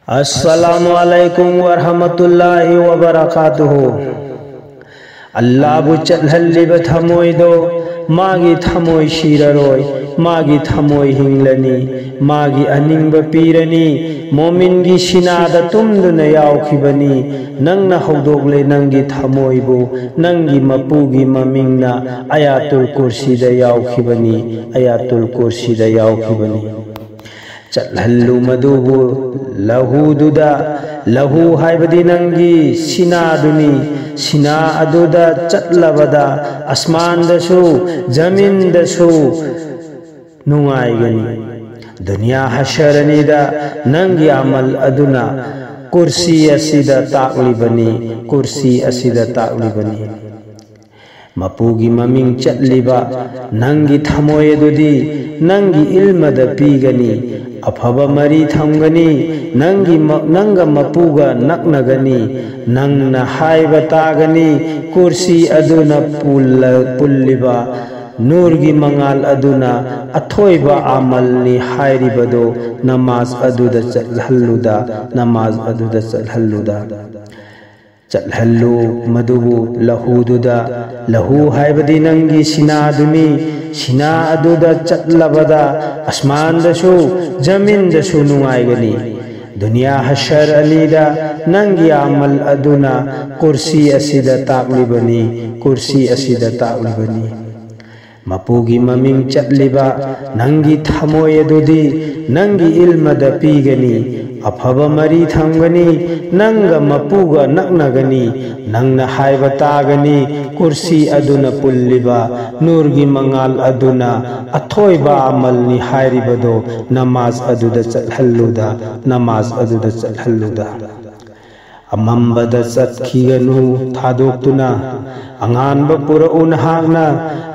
अस्सलामु अलैकुम वरहमतुल्लाहि वबरकातुहु। अल्लाहबु चलहल्लिबा थमोइदो मागी थमोइ शिररोय, मागी थमोइ हिंगलनी, मागी अनिंगबा पीरनी। मोमिनगी सिनादा तुमदुना याउखिबनी, नंगना हौदोगले नंगी थमोइबु, नंगी मपुगी ममिंगना आयातुल कुर्सीदा याउखिबनी, आयातुल कुर्सीदा याउखिबनी। चलहल्लु मधुबु लहुदुदा, लहु हाइबदी नंगी सिनादुनी, सिना अदुदा चटलबदा आसमानदसु जमीनदसु नुंगाइगनी। दुनिया हशरनीदा नंगी अमल अदुना कुर्सी असिदा ताकलिबनी, कुर्सी असिदा ताकलिबनी। मपुगी ममिंग चटलिबा नंगी थमोय दुदी नंगी इल्मदा पीगनी, अफबा मरी थमगनी, नंगा मपुगा नकनगनी, नंगना हाइबा तागनी। कुर्सी अदुना पुल्लिबा नूरगी मंगाल अदुना अथोइबा आमलनी हाइरिबदो नमाज अदुदा चलहल्लुदा, नमाज अदुदा चलहल्लुदा। चलहल्लु मधुबु लहुदुदा, लहु हाइबदी नंगी सिनादुनी, सिना अदुदा चटलबदा आसमानदसु जमीनदसु नुंगाइगनी। दुनिया हशर अनीदा नंगी आमल अदुना कुर्सी असिदा ताकलिबनी, कुर्सी असिदा ताकलिबनी। मपुगी ममिंग चटलिबा नंगी थमोय दुदी नंगी इल्मदा पीगनी, अफबा मरी थमगनी, नंगा मपुगा नकनगनी, नंगना हाइबा तागनी। कुर्सी अदुना पुल्लिबा नूरगी मंगाल अदुना अथोइबा अमलनी हाइरिबदो नमाज अदुदा चलहल्लुदा, नमाज अदुदा चलहल्लुदा। अमंबदा चटखिगनु थादोक्तुना, अंगानबा पुरउ नहाकना,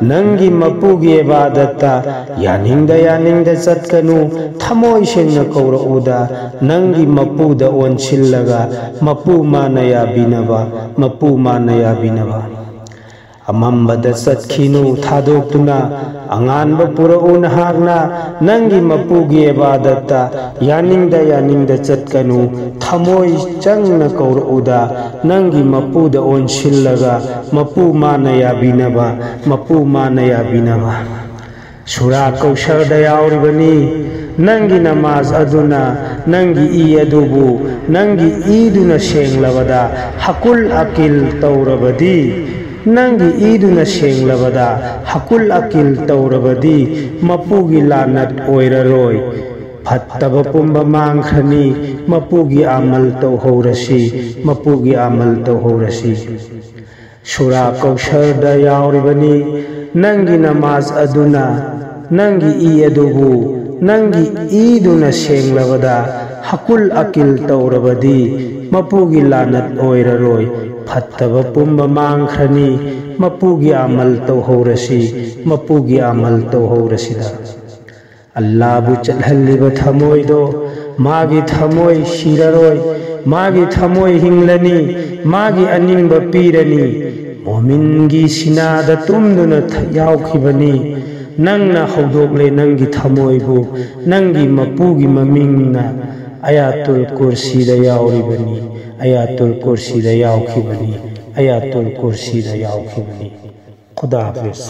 नंगी मपुगी इबादता यानिंगदा चटकनु। थमोइ सेंगना कौरउदा नंगी मपुदा ओनसिल्लगा, मपु माना याबिनबा, मपु माना याबिनबा। अमंबदा चटखिनु थादोक्तुना, अंगानबा पुरउ नहाकना, नंगी मपुगी इबादता यानिंगदा चटकनु। थमोइ चंगना कौरउदा नंगी मपुदा ओनसिल्लगा, मपु माना याबिनबा, मपु माना याबिनबा। सुरा कौशरदा याउरिबनी नंगी नमाज अदुना, नंगी ई अदुबु नंगी ईदुना सेंगलबदा हकुल अकिल तौरबदी, नंगी ईदुना सेंगलबदा हकुल अकिल तौरबदी मपुगी लानत ओइररोय। फत्तबा पुंबा मांखनी, मपुगी आमल तौहौरसी, मपुगी आमल तौहौरसी। सुरा कौशरदा याउरिबनी नंगी नमाज अदुना, नंगी ई अदुबु नंगी ईदुना सेंगलबदा हकुल अकिल तौरबदी मपुगी लानत ओइररोय। फत्तबा पुंबा मांखनी, मपुगी आमल तौहौरसी, मपुगी आमल तौहौरसीदा। अल्लाहबु चलहल्लिबा थमोइदो मागी थमोइ शिररोय, मागी थमोइ हिंगलनी, मागी अनिंगबा पीरनी। मोमिनगी सिनादा तुमदुना याउखिबनी, नंगना हौदोगले नंगी थमोइबु, नंगी मपुगी ममिंगना आयातुल कुर्सीदा याउरिबनी, आयातुल कुर्सीदा याउखिबनी, आयातुल कुर्सीदा याउखिबनी। खुदा हाफिज।